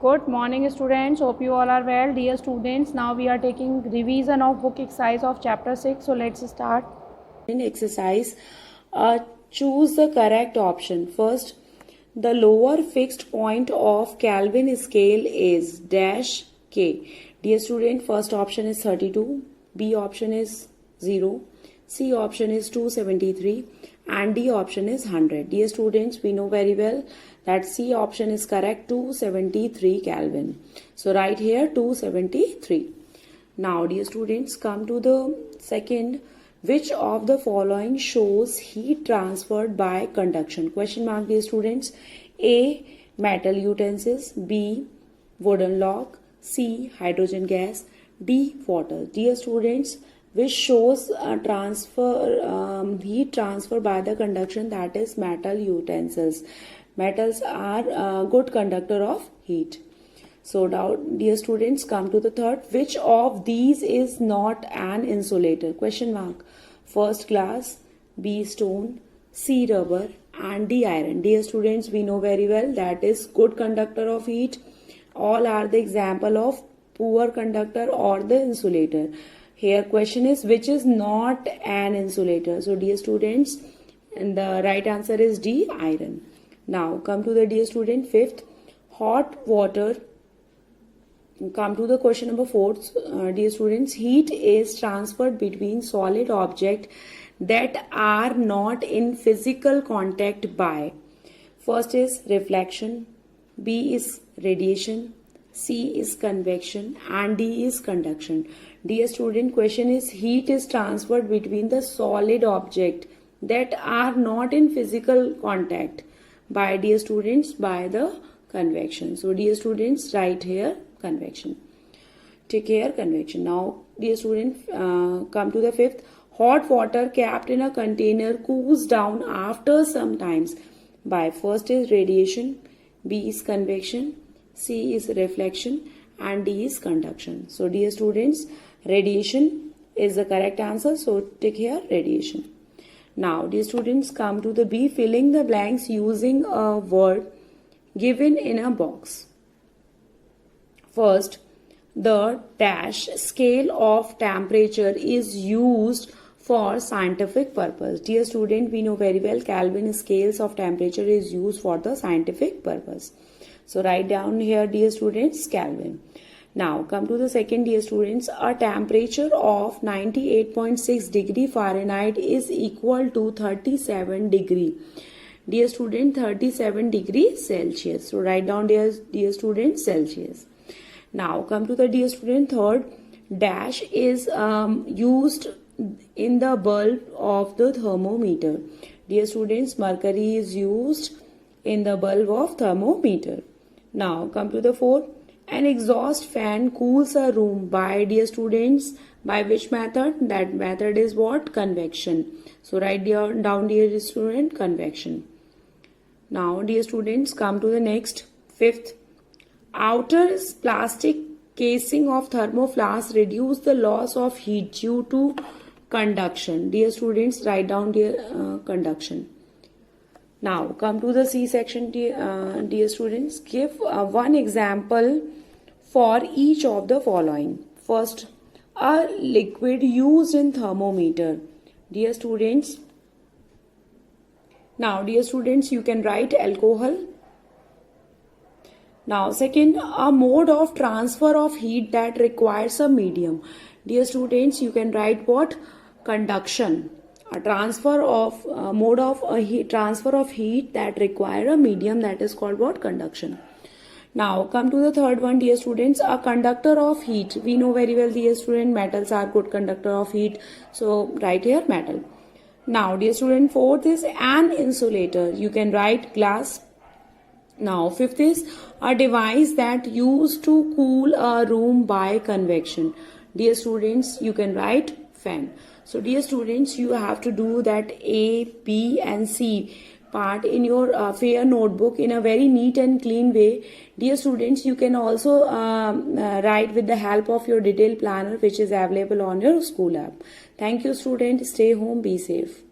Good morning students, hope you all are well. Dear students, now we are taking revision of book exercise of chapter 6. So let's start. In exercise, choose the correct option. First, the lower fixed point of Kelvin scale is dash K. Dear student, first option is 32, B option is 0, C option is 273 and D option is 100. Dear students, we know very well that C option is correct, 273 Kelvin. So write here 273. Now dear students, come to the second. Which of the following shows heat transferred by conduction? Question mark dear students. A. Metal utensils. B. Wooden log. C. Hydrogen gas. D. Water. Dear students, which shows heat transfer by the conduction, that is metal utensils. Metals are a good conductor of heat. So now dear students, come to the third. Which of these is not an insulator? Question mark. First glass, B stone, C rubber and D iron. Dear students, we know very well that is good conductor of heat. All are the example of poor conductor or the insulator. Here question is which is not an insulator. So dear students, and the right answer is D iron. Now come to the dear student fifth. Hot water. Come to the question number 4. Dear students, heat is transferred between solid objects that are not in physical contact by. First is reflection, B is radiation, C is convection and D is conduction. Dear student, question is heat is transferred between the solid object that are not in physical contact by, dear students, by the convection. So dear students, write here convection. Take care, convection. Now dear student, come to the fifth. Hot water kept in a container cools down after some times by. First is radiation, B is convection, C is reflection and D is conduction. So dear students, radiation is the correct answer. So take here radiation. Now dear students, come to the B, filling the blanks using a word given in a box. First, the dash scale of temperature is used for scientific purpose. Dear student, we know very well Kelvin scales of temperature is used for the scientific purpose. So write down here, dear students, Kelvin. Now come to the second, dear students. A temperature of 98.6 degree Fahrenheit is equal to 37 degree. Dear student, 37 degree Celsius. So write down, dear student, Celsius. Now come to the dear student third. Dash is used in the bulb of the thermometer. Dear students, mercury is used in the bulb of thermometer. Now come to the fourth. An exhaust fan cools a room by, dear students, by which method? That method is what? Convection. So write down, dear student, convection. Now dear students, come to the next fifth. Outer plastic casing of thermoflask reduce the loss of heat due to conduction. Dear students, write down, dear conduction. Now come to the C section, dear students. Give one example for each of the following. First, a liquid used in thermometer. Dear students, now dear students, you can write alcohol. Now second, a mode of transfer of heat that requires a medium. Dear students, you can write what? Conduction. A transfer of mode of transfer of heat that require a medium, that is called what? Conduction. Now come to the third one, dear students. A conductor of heat. We know very well, dear student, metals are good conductor of heat. So write here metal. Now dear student, fourth is an insulator. You can write glass. Now fifth is a device that used to cool a room by convection. Dear students, you can write fan. So dear students, you have to do that A, B and C part in your fair notebook in a very neat and clean way. Dear students, you can also write with the help of your detailed planner which is available on your school app. Thank you students. Stay home, be safe.